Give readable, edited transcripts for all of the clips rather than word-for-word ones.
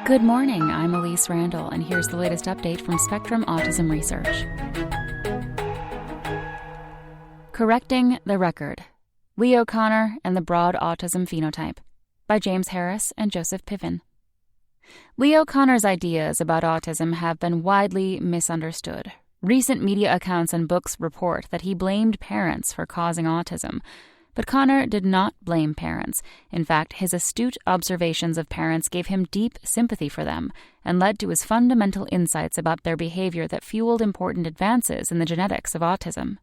Good morning, I'm Elise Randall, and here's the latest update from Spectrum Autism Research. Correcting the Record: Leo Kanner and the Broad Autism Phenotype by James Harris and Joseph Piven. Leo Kanner's ideas about autism have been widely misunderstood. Recent media accounts and books report that he blamed parents for causing autism. But Kanner did not blame parents. In fact, his astute observations of parents gave him deep sympathy for them and led to his fundamental insights about their behavior that fueled important advances in the genetics of autism.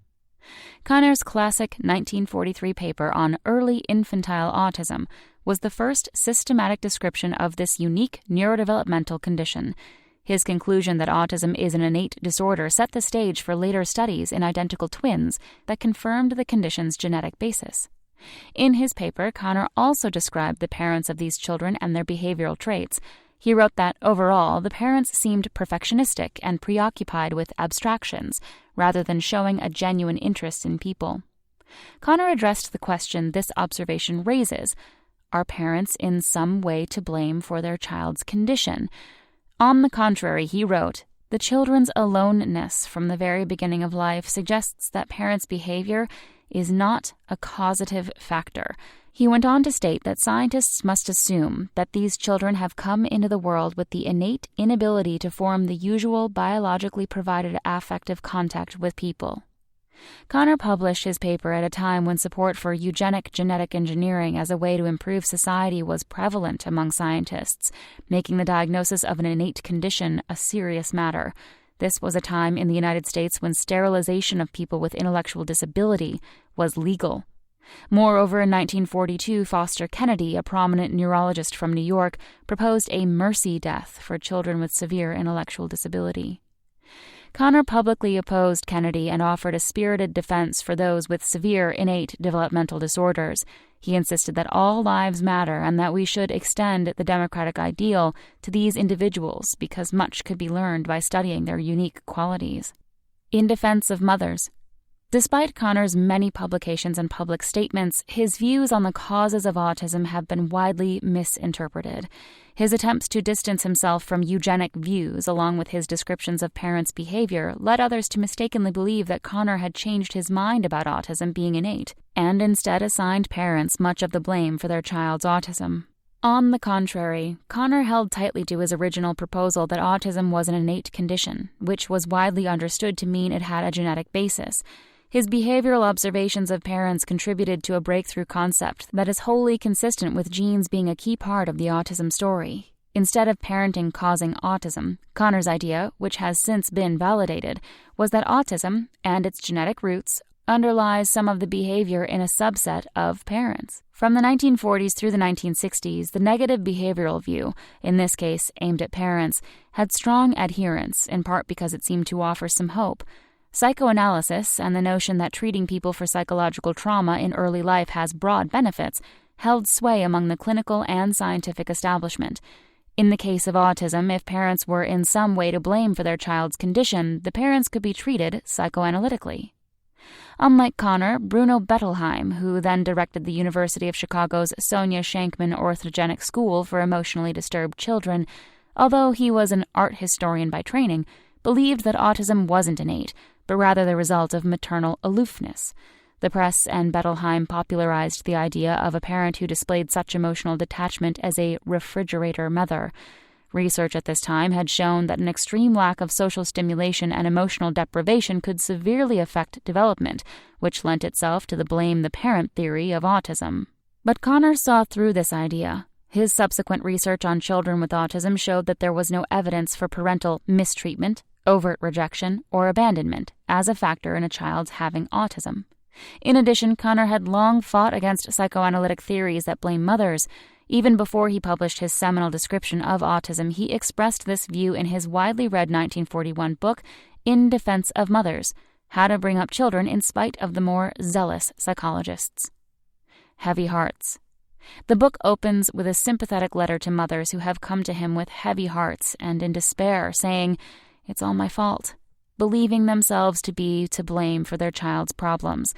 Kanner's classic 1943 paper on early infantile autism was the first systematic description of this unique neurodevelopmental condition. His conclusion that autism is an innate disorder set the stage for later studies in identical twins that confirmed the condition's genetic basis. In his paper, Kanner also described the parents of these children and their behavioral traits. He wrote that, overall, the parents seemed perfectionistic and preoccupied with abstractions, rather than showing a genuine interest in people. Kanner addressed the question this observation raises: are parents in some way to blame for their child's condition? On the contrary, he wrote, the children's aloneness from the very beginning of life suggests that parents' behavior is not a causative factor. He went on to state that scientists must assume that these children have come into the world with the innate inability to form the usual biologically provided affective contact with people. Kanner published his paper at a time when support for eugenic genetic engineering as a way to improve society was prevalent among scientists, making the diagnosis of an innate condition a serious matter. This was a time in the United States when sterilization of people with intellectual disability was legal. Moreover, in 1942, Foster Kennedy, a prominent neurologist from New York, proposed a mercy death for children with severe intellectual disability. Kanner publicly opposed Kennedy and offered a spirited defense for those with severe innate developmental disorders. He insisted that all lives matter and that we should extend the democratic ideal to these individuals because much could be learned by studying their unique qualities. In defense of mothers: despite Kanner's many publications and public statements, his views on the causes of autism have been widely misinterpreted. His attempts to distance himself from eugenic views, along with his descriptions of parents' behavior, led others to mistakenly believe that Kanner had changed his mind about autism being innate, and instead assigned parents much of the blame for their child's autism. On the contrary, Kanner held tightly to his original proposal that autism was an innate condition, which was widely understood to mean it had a genetic basis. His behavioral observations of parents contributed to a breakthrough concept that is wholly consistent with genes being a key part of the autism story. Instead of parenting causing autism, Kanner's idea, which has since been validated, was that autism and its genetic roots underlies some of the behavior in a subset of parents. From the 1940s through the 1960s, the negative behavioral view, in this case aimed at parents, had strong adherents, in part because it seemed to offer some hope. Psychoanalysis and the notion that treating people for psychological trauma in early life has broad benefits held sway among the clinical and scientific establishment. In the case of autism, if parents were in some way to blame for their child's condition, the parents could be treated psychoanalytically. Unlike Kanner, Bruno Bettelheim, who then directed the University of Chicago's Sonia Shankman Orthogenic School for Emotionally Disturbed Children, although he was an art historian by training, believed that autism wasn't innate, but rather the result of maternal aloofness. The press and Bettelheim popularized the idea of a parent who displayed such emotional detachment as a refrigerator mother. Research at this time had shown that an extreme lack of social stimulation and emotional deprivation could severely affect development, which lent itself to the blame the parent theory of autism. But Kanner saw through this idea. His subsequent research on children with autism showed that there was no evidence for parental mistreatment, overt rejection, or abandonment as a factor in a child's having autism. In addition, Kanner had long fought against psychoanalytic theories that blame mothers. Even before he published his seminal description of autism, he expressed this view in his widely read 1941 book, In Defense of Mothers: How to Bring Up Children in Spite of the More Zealous Psychologists. Heavy Hearts. The book opens with a sympathetic letter to mothers who have come to him with heavy hearts and in despair, saying, "It's all my fault," believing themselves to be to blame for their child's problems.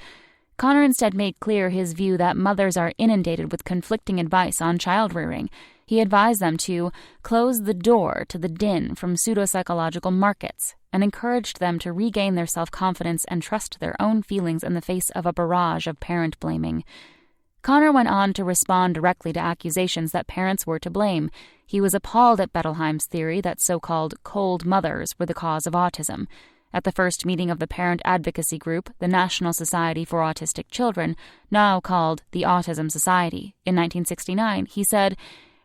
Kanner instead made clear his view that mothers are inundated with conflicting advice on child rearing. He advised them to close the door to the din from pseudopsychological markets and encouraged them to regain their self-confidence and trust their own feelings in the face of a barrage of parent blaming. Connor went on to respond directly to accusations that parents were to blame. He was appalled at Bettelheim's theory that so-called cold mothers were the cause of autism. At the first meeting of the parent advocacy group, the National Society for Autistic Children, now called the Autism Society, in 1969, he said,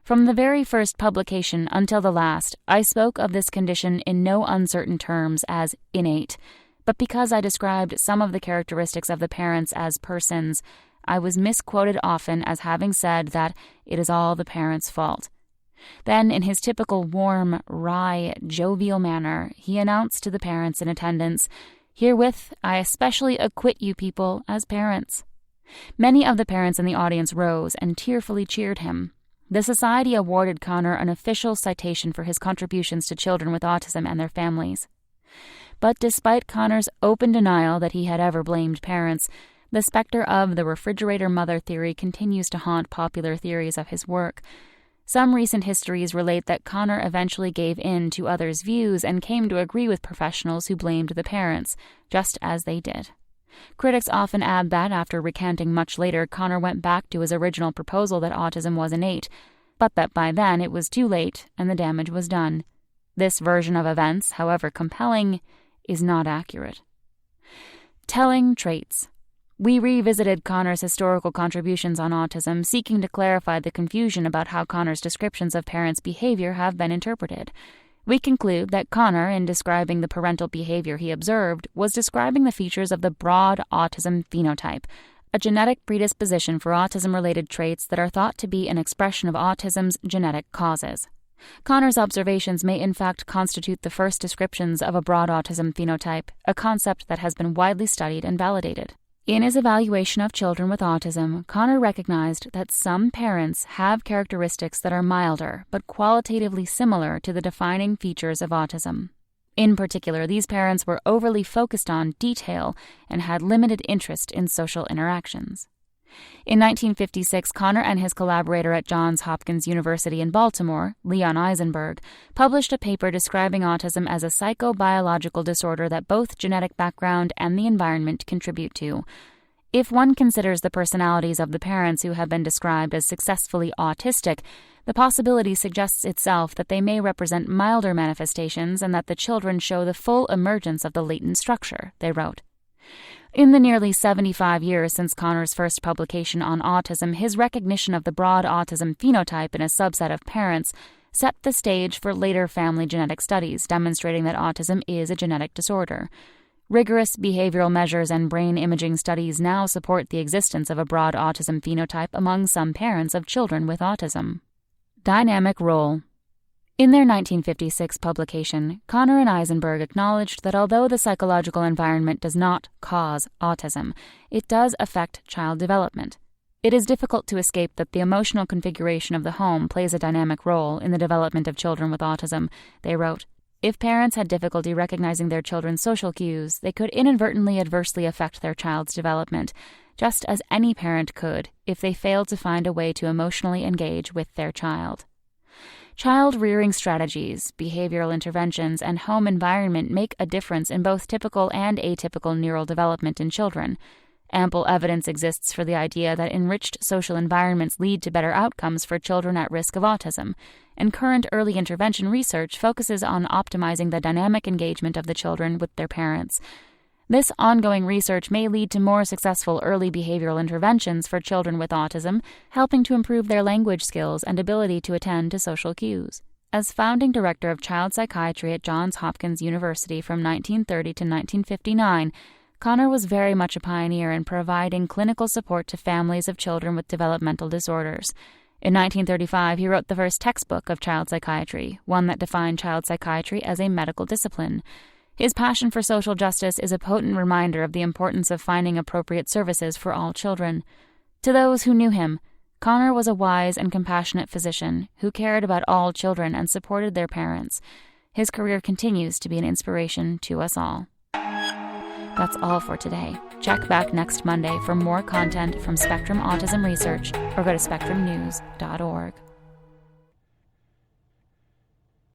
"From the very first publication until the last, I spoke of this condition in no uncertain terms as innate, but because I described some of the characteristics of the parents as persons, I was misquoted often as having said that it is all the parents' fault." Then, in his typical warm, wry, jovial manner, he announced to the parents in attendance, "Herewith I especially acquit you people as parents." Many of the parents in the audience rose and tearfully cheered him. The society awarded Connor an official citation for his contributions to children with autism and their families. But despite Connor's open denial that he had ever blamed parents, the specter of the refrigerator mother theory continues to haunt popular theories of his work. Some recent histories relate that Connor eventually gave in to others' views and came to agree with professionals who blamed the parents, just as they did. Critics often add that after recanting much later, Connor went back to his original proposal that autism was innate, but that by then it was too late and the damage was done. This version of events, however compelling, is not accurate. Telling traits. We revisited Connor's historical contributions on autism, seeking to clarify the confusion about how Connor's descriptions of parents' behavior have been interpreted. We conclude that Connor, in describing the parental behavior he observed, was describing the features of the broad autism phenotype, a genetic predisposition for autism-related traits that are thought to be an expression of autism's genetic causes. Connor's observations may in fact constitute the first descriptions of a broad autism phenotype, a concept that has been widely studied and validated. In his evaluation of children with autism, Connor recognized that some parents have characteristics that are milder but qualitatively similar to the defining features of autism. In particular, these parents were overly focused on detail and had limited interest in social interactions. In 1956, Connor and his collaborator at Johns Hopkins University in Baltimore, Leon Eisenberg, published a paper describing autism as a psychobiological disorder that both genetic background and the environment contribute to. If one considers the personalities of the parents who have been described as successfully autistic, the possibility suggests itself that they may represent milder manifestations and that the children show the full emergence of the latent structure, they wrote. In the nearly 75 years since Connor's first publication on autism, his recognition of the broad autism phenotype in a subset of parents set the stage for later family genetic studies demonstrating that autism is a genetic disorder. Rigorous behavioral measures and brain imaging studies now support the existence of a broad autism phenotype among some parents of children with autism. Dynamic role. In their 1956 publication, Connor and Eisenberg acknowledged that although the psychological environment does not cause autism, it does affect child development. It is difficult to escape that the emotional configuration of the home plays a dynamic role in the development of children with autism, they wrote. If parents had difficulty recognizing their children's social cues, they could inadvertently adversely affect their child's development, just as any parent could if they failed to find a way to emotionally engage with their child. Child-rearing strategies, behavioral interventions, and home environment make a difference in both typical and atypical neural development in children. Ample evidence exists for the idea that enriched social environments lead to better outcomes for children at risk of autism, and current early intervention research focuses on optimizing the dynamic engagement of the children with their parents. This ongoing research may lead to more successful early behavioral interventions for children with autism, helping to improve their language skills and ability to attend to social cues. As founding director of child psychiatry at Johns Hopkins University from 1930 to 1959, Connor was very much a pioneer in providing clinical support to families of children with developmental disorders. In 1935, he wrote the first textbook of child psychiatry, one that defined child psychiatry as a medical discipline. His passion for social justice is a potent reminder of the importance of finding appropriate services for all children. To those who knew him, Connor was a wise and compassionate physician who cared about all children and supported their parents. His career continues to be an inspiration to us all. That's all for today. Check back next Monday for more content from Spectrum Autism Research or go to spectrumnews.org.